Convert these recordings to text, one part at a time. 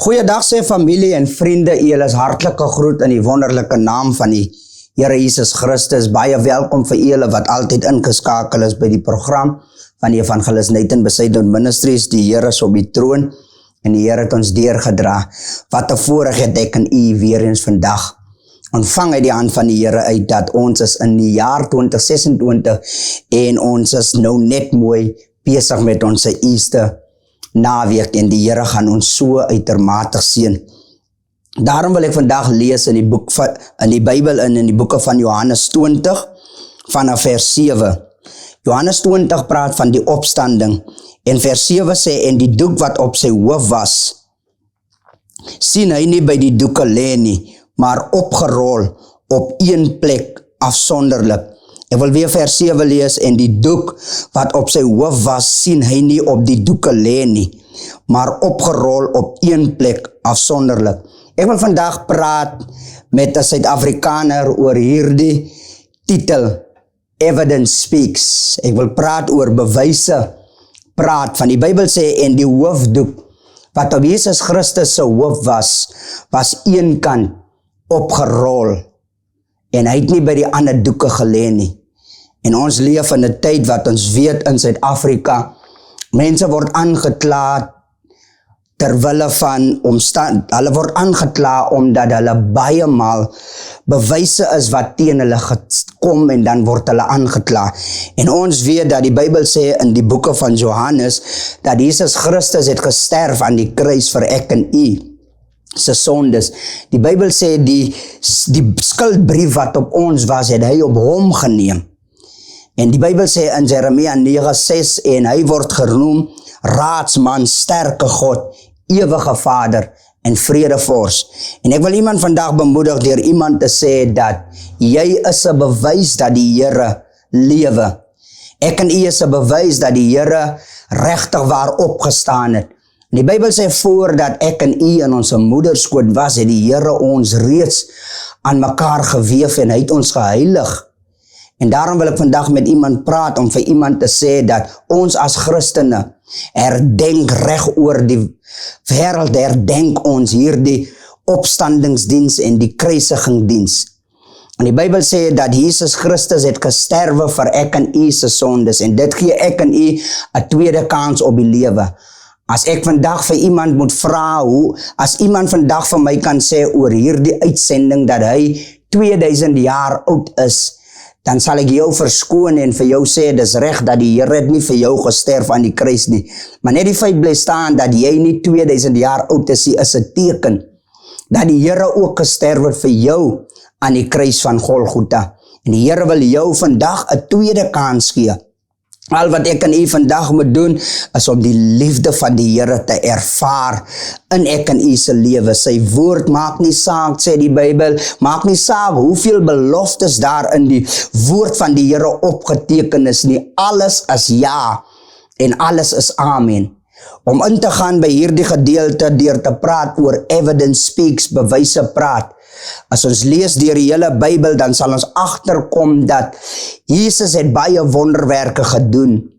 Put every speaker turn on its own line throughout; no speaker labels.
Goeiedag sê familie en vriende, julle is hartlike groet in die wonderlike naam van die Here Jesus Christus. Baie welkom vir julle wat altyd ingeskakel is by die program van die Evangelist Nathan Besaidon Ministries. Die Here is op die troon en die Here het ons deurgedra. Wat 'n voorreg het ek en u weer eens vandag ontvang uit die hand van die Here uit dat ons is in die jaar 2026 en ons is nou net mooi besig met ons Easter naweek en die Here gaan ons so uitermate seën. Daarom wil ek vandag lees in die Bybel in die boeke van Johannes 20 vanaf vers 7. Johannes 20 praat van die opstanding en vers 7 sê, en die doek wat op sy hoof was, sien hy nie by die doeke lê nie, maar opgerol op een plek afsonderlik. Ek wil weer vers 7 lees, en die doek wat op sy hoof was, sien hy nie op die doeke lê nie, maar opgerol op een plek afsonderlik. Ek wil vandag praat met 'n Suid-Afrikaner oor hierdie titel, Evidence Speaks. Ek wil praat oor bewyse praat van die Bybel sê, en die hoofdoek wat op Jesus Christus se hoof was een kant opgerol en hy het nie by die ander doeke gelê nie. En ons leef in 'n tyd wat ons weet in Suid-Afrika, mense word aangekla terwille van hulle word aangekla omdat hulle baie maal bewyse is wat teen hulle kom en dan word hulle aangekla. En ons weet dat die Bybel sê in die boeke van Johannes dat Jesus Christus het gesterf aan die kruis vir ek en u se sondes. Die Bybel sê die skuldbrief wat op ons was, het hy op hom geneem. En die Bybel sê in Jeremia 9:6, en hy word genoem raadsman, sterke God, ewige Vader en vredevors. En ek wil iemand vandag bemoedig deur iemand te sê dat jy is 'n bewys dat die Here lewe. Ek en u is 'n bewys dat die Here regtig waar opgestaan het. En die Bybel sê voordat ek en u in ons moederskoot was, het die Here ons reeds aan mekaar geweef en hy het ons geheilig. En daarom wil ek vandag met iemand praat om vir iemand te sê dat ons as Christene herdenk reg oor die wêreld, herdenk ons hierdie opstandingsdiens en die kruisigingdiens. En die Bybel sê dat Jesus Christus het gesterwe vir ek en u se sondes en dit gee ek en u 'n tweede kans op die lewe. As ek vandag vir iemand moet vra as iemand vandag vir my kan sê oor hierdie uitsending dat hy 2000 jaar oud is, dan sal ek jou verskoon en vir jou sê, dis reg dat die Here het nie vir jou gesterf aan die kruis nie. Maar net die feit bly staan dat jy nie 2000 jaar oud is een teken dat die Here ook gesterf het vir jou aan die kruis van Golgotha. En die Here wil jou vandag 'n tweede kans gee. Al wat ek en u vandag moet doen, is om die liefde van die Here te ervaar in ek en u se lewe. Sy woord maak nie saak, sê die Bybel, maak nie saak hoeveel beloftes daar in die woord van die Here opgeteken is nie. Alles is ja en alles is amen. Om in te gaan by hierdie gedeelte deur te praat oor Evidence Speaks, bewyse praat. As ons lees deur die hele Bybel, dan sal ons agterkom dat Jesus het baie wonderwerke gedoen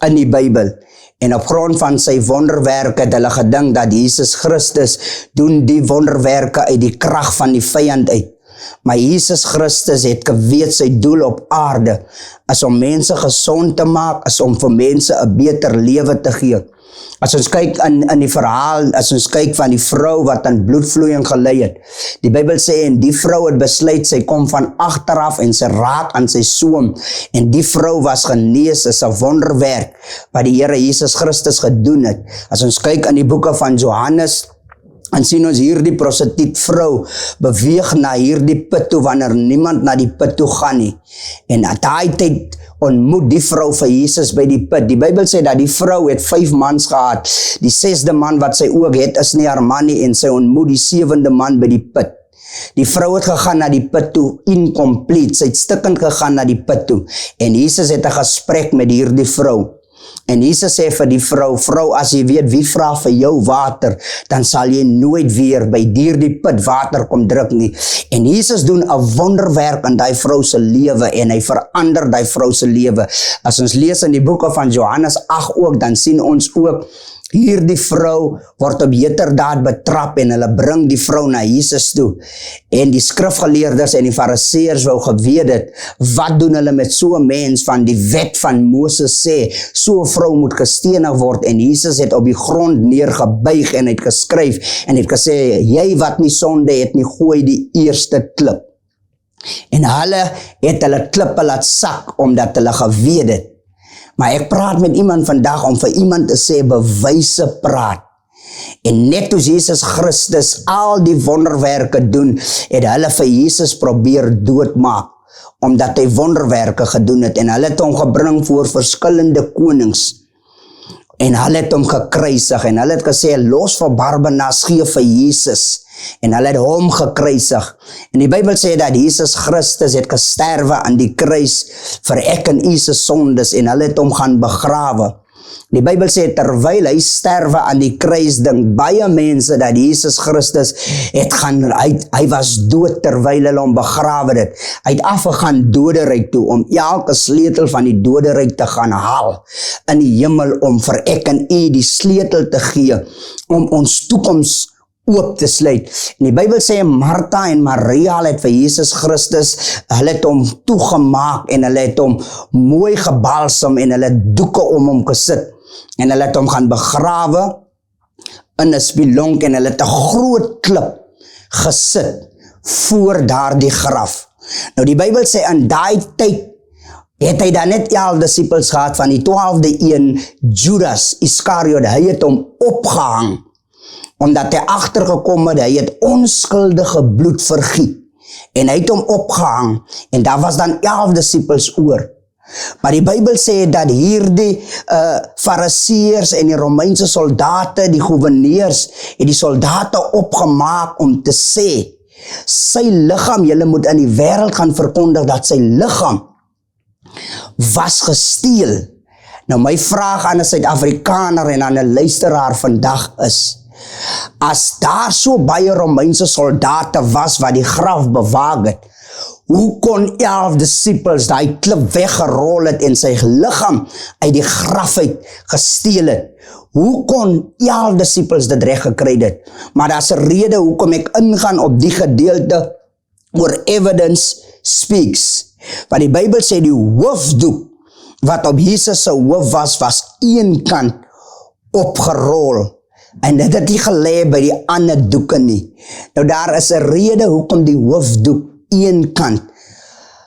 in die Bybel. En op grond van sy wonderwerke het hulle gedink dat Jesus Christus doen die wonderwerke uit die krag van die vyand uit. Maar Jesus Christus het geweet sy doel op aarde is om mense gesond te maak, is om vir mense 'n beter lewe te gee. As ons kyk in die verhaal, as ons kyk van die vrou wat aan bloedvloeiing gelei het, die Bybel sê, en die vrou het besluit, sy kom van agteraf en sy raak aan sy soem, en die vrou was genees, is 'n wonderwerk wat die Here Jesus Christus gedoen het. As ons kyk in die boeke van Johannes, en sien ons hierdie prostituut vrou beweeg na hierdie put toe wanneer niemand na die put toe gaan nie. En at daai tyd ontmoet die vrou vir Jesus by die put. Die Bybel sê dat die vrou het 5 mans gehad. Die 6de man wat sy ook het is nie haar man nie en sy ontmoet die 7de man by die put. Die vrou het gegaan na die put toe, incomplete. Sy het stikkend gegaan na die put toe. En Jesus het 'n gesprek met hierdie vrou. En Jesus sê vir die vrou, as jy weet wie vra vir jou water, dan sal jy nooit weer by die put water kom druk nie. En Jesus doen 'n wonderwerk in die vrou se lewe en hy verander die vrou se lewe. As ons lees in die boeke van Johannes 8 ook, dan sien ons ook Hierdie vrou word op heterdaad betrap en hulle bring die vrou na Jesus toe. En die skrifgeleerdes en die fariseërs wou geweet het, wat doen hulle met so 'n mens van die wet van Moses sê, so 'n vrou moet gestenig word, en Jesus het op die grond neergebuig en het geskryf en het gesê, jy wat nie sonde het nie, gooi die eerste klip. En hulle het hulle klippe laat sak, omdat hulle geweet het. Maar ek praat met iemand vandag om vir iemand te sê, bewyse praat. En net toe Jesus Christus al die wonderwerke doen, het hulle vir Jesus probeer doodmaak, omdat hy wonderwerke gedoen het, en hulle het hom gebring voor verskillende konings, en hulle het hom gekruisig, en hulle het gesê, los vir Barnabas, gee vir Jesus, en hulle het hom gekruisig. En die Bybel sê dat Jesus Christus het gesterwe aan die kruis vir ek en u se sondes, en hulle het hom gaan begrawe. Die Bybel sê, terwyl hy sterwe aan die kruis, dink baie mense dat Jesus Christus hy was dood terwyl hulle hom begrawe het. Hy het afgegaan doderyk toe, om elke sleutel van die doderyk te gaan haal in die hemel, om vir ek en u die sleutel te gee, om ons toekoms oop te sluit. En die Bybel sê, Martha en Maria het vir Jesus Christus, hulle het hom toegemaak, en hulle het hom mooi gebalsam, en hulle het doeke om hom gesit, en hulle het hom gaan begrawe in 'n spilonk, en hulle het 'n groot klip gesit voor daardie graf. Nou die Bybel sê, in daai tyd het hy dan net 11 disippels gehad, van die 12de een, Judas Iskariot, hy het hom opgehang, omdat hy agtergekom het, hy het onskuldige bloed vergiet, en hy het hom opgehang, en daar was dan 11 disippels oor. Maar die Bybel sê dat hierdie fariseërs en die Romeinse soldate, die goewerneurs, het die soldate opgemaak om te sê, sy liggaam, julle moet in die wêreld gaan verkondig dat sy liggaam was gesteel. Nou my vraag aan 'n Suid-Afrikaner en aan 'n luisteraar vandag is, as daar so baie Romeinse soldate was wat die graf bewaak het, hoe kon 11 disippels daai klip weggerol het en sy liggaam uit die graf uit gesteel het? Hoe kon 11 disippels dit reg gekry het? Maar daar's 'n rede hoekom ek ingaan op die gedeelte oor evidence speaks. Want die Bybel sê die hoofdoek wat op Jesus se hoof was een kant opgerol. En dit het nie gelê by die ander doeke nie. Nou daar is 'n rede hoekom die hoofdoek een kant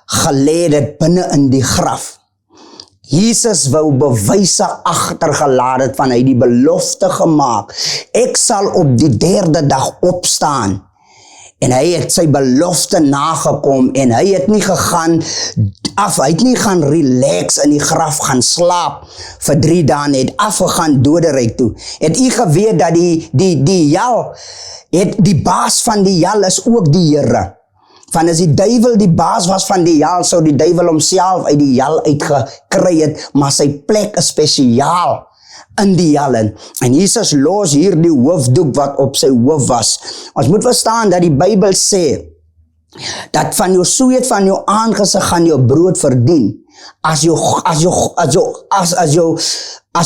gelê het binne in die graf. Jesus wou bewyse agtergelaat het van hy die belofte gemaak. Ek sal op die 3de dag opstaan. En hy het sy belofte nagekom, en hy het nie hy het nie gaan relax in die graf gaan slaap vir 3 dae, het afgegaan doderyk toe. Het u geweet dat die baas van die hel is ook die Here? Van as die duiwel die baas was van die hel, sou die duiwel homself uit die hel uitgekry het, maar sy plek is spesiaal in die hel. En Jesus los hier die hoofdoek wat op sy hoof was. Ons moet verstaan dat die Bybel sê, dat van jou sweet van jou aangesig gaan jou brood verdien. As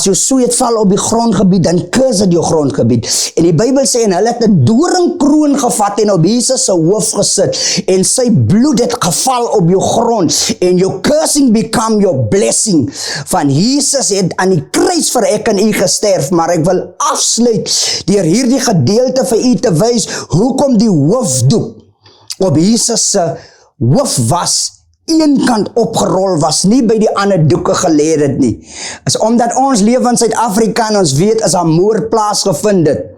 jou sweet val op die grondgebied, dan kus dit jou grondgebied. En die Bybel sê, en hulle het 'n doringkroon gevat en op Jesus se hoof gesit, en sy bloed het geval op jou grond, en your cursing become your blessing. Van Jesus het aan die kruis vir ek en u gesterf, maar ek wil afsluit deur hierdie gedeelte vir u te wys, hoekom die hoofdoek op Jesus se hoof was een kant opgerol, was nie by die ander doeke gelê het nie. Is omdat ons leef in Suid-Afrika en ons weet as daar moord plaasgevind het,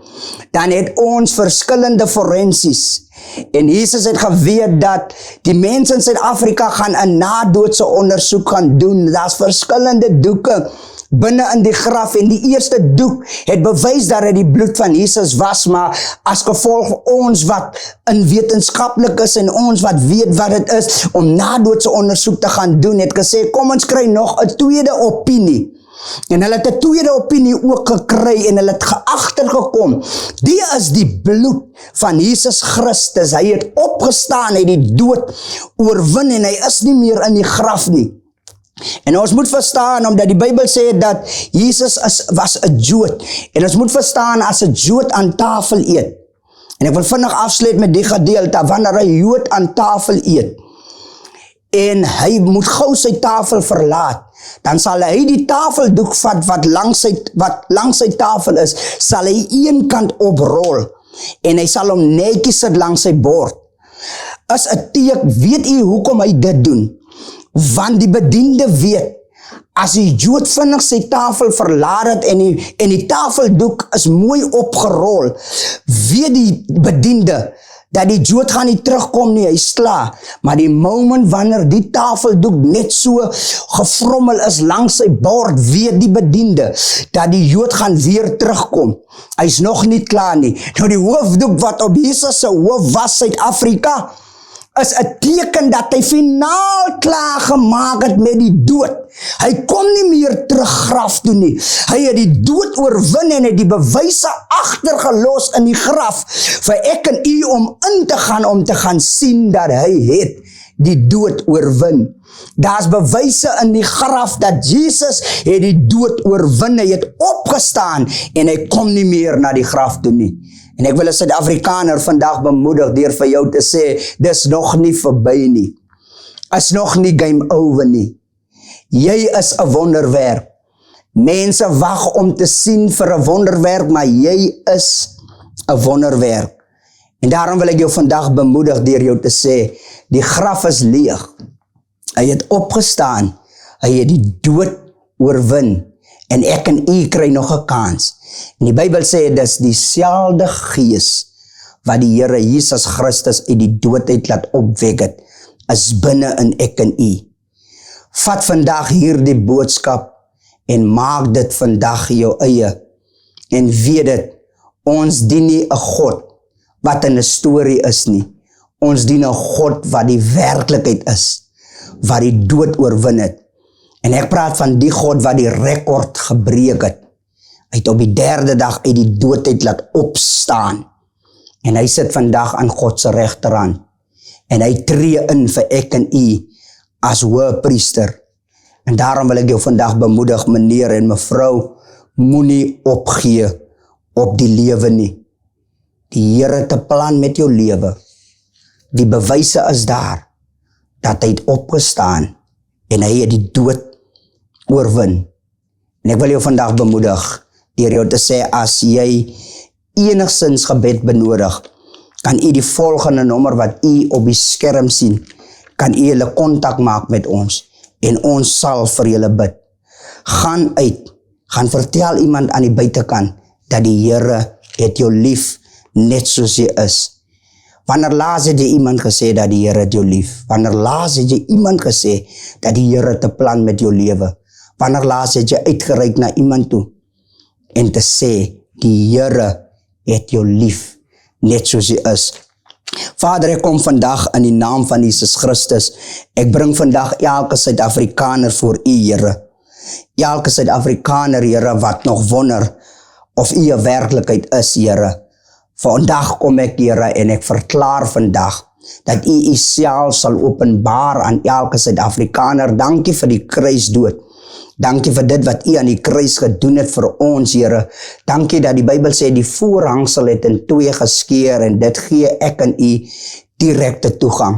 dan het ons verskillende forensies. En Jesus het geweet dat die mense in Suid-Afrika gaan 'n nadoodse ondersoek gaan doen. Daar's verskillende doeke binne in die graf, en die eerste doek het bewys dat dit die bloed van Jesus was, maar as gevolg ons wat in wetenskaplik is en ons wat weet wat dit is om nadoodse ondersoek te gaan doen, het gesê kom ons kry nog 'n tweede opinie. En hulle het 'n tweede opinie ook gekry, en hulle het agtergekom, die is die bloed van Jesus Christus. Hy het opgestaan, hy het die dood oorwin, en hy is nie meer in die graf nie. En ons moet verstaan, omdat die Bybel sê dat Jesus was 'n Jood. En ons moet verstaan, as 'n Jood aan tafel eet. En ek wil vinnig afsluit met die gedeelte, wanneer 'n Jood aan tafel eet, en hy moet gou sy tafel verlaat, dan sal hy die tafeldoek vat wat langs sy tafel is, sal hy een kant oprol, en hy sal hom netjies sit langs sy bord. As 'n teken, weet u hoekom hy dit doen? Want die bediende weet, as die Jood vinnig sy tafel verlaat het en die tafeldoek is mooi opgerol, weet die bediende dat die Jood gaan nie terugkom nie, hy sla. Maar die moment wanneer die tafeldoek net so gefrommel is langs sy bord, weet die bediende dat die Jood gaan weer terugkom. Hy is nog nie klaar nie. Nou die hoofdoek wat op Jesus se hoof was, Suid-Afrika, is 'n teken dat hy finaal klaar gemaak het met die dood. Hy kom nie meer terug graf toe nie. Hy het die dood oorwin en het die bewyse agtergelos in die graf vir ek en u om in te gaan sien dat hy het die dood oorwin. Daar's bewyse in die graf dat Jesus het die dood oorwin. Hy het opgestaan en hy kom nie meer na die graf toe nie. En ek wil 'n Suid-Afrikaner vandag bemoedig deur vir jou te sê, dis nog nie verby nie. Is nog nie game over nie. Jy is 'n wonderwerk. Mense wag om te sien vir 'n wonderwerk, maar jy is 'n wonderwerk. En daarom wil ek jou vandag bemoedig deur jou te sê, die graf is leeg. Hy het opgestaan. Hy het die dood oorwin. En ek en u kry nog 'n kans. En die Bybel sê, dis dieselfde Gees wat die Here Jesus Christus uit die dood uit laat opwek het, is binne in ek en u. Vat vandag hierdie boodskap en maak dit vandag jou eie. En weet dit, ons dien nie 'n God wat in 'n storie is nie. Ons dien 'n God wat die werklikheid is, wat die dood oorwin het. En ek praat van die God wat die rekord gebreek het. Hy het op die 3de dag uit die dood uit laat opstaan. En hy sit vandag aan God se regterhand. En hy tree in vir ek en u as hoëpriester. En daarom wil ek jou vandag bemoedig, meneer en mevrou, moenie opgee op die lewe nie. Die Here het 'n plan met jou lewe. Die bewyse is daar dat hy het opgestaan en hy het die dood oorwin. En ek wil jou vandag bemoedig deur jou te sê, as jy enigsins gebed benodig, kan u die volgende nommer wat u op die skerm sien, kan u hulle kontak maak met ons en ons sal vir julle bid. Gaan uit, gaan vertel iemand aan die buitekant dat die Here het jou lief net soos jy is. Wanneer laas het jy iemand gesê dat die Here het jou lief? Wanneer laas het jy iemand gesê dat die Here 'n plan met jou lewe? Wanneer laas het jy uitgereik na iemand toe en te sê, die Here het jou lief, net soos jy is. Vader, ek kom vandag in die naam van Jesus Christus. Ek bring vandag elke Suid-Afrikaner voor u, Here. Elke Suid-Afrikaner, Here, wat nog wonder of u 'n werklikheid is, Here. Vandag kom ek, Here, en ek verklaar vandag dat u uself sal openbaar aan elke Suid-Afrikaner. Dankie vir die kruisdood. Dankie vir dit wat u aan die kruis gedoen het vir ons, Here. Dankie dat die Bybel sê die voorhangsel het in 2 geskeur en dit gee ek en u direkte toegang.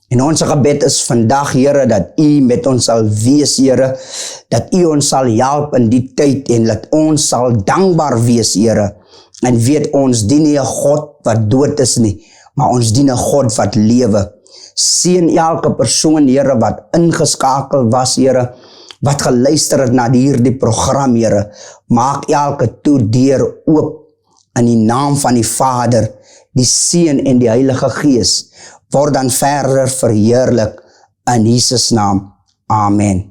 En ons gebed is vandag, Here, dat u met ons sal wees, Here, dat u ons sal help in die tyd en dat ons sal dankbaar wees, Here. En weet, ons dien nie 'n God wat dood is nie, maar ons dien 'n God wat lewe. Seën elke persoon, Here, wat ingeskakel was, Here, wat geluister het na hierdie program, Here. Maak elke deur oop in die naam van die Vader, die Seun en die Heilige Gees. Word dan verder verheerlik in Jesus naam. Amen.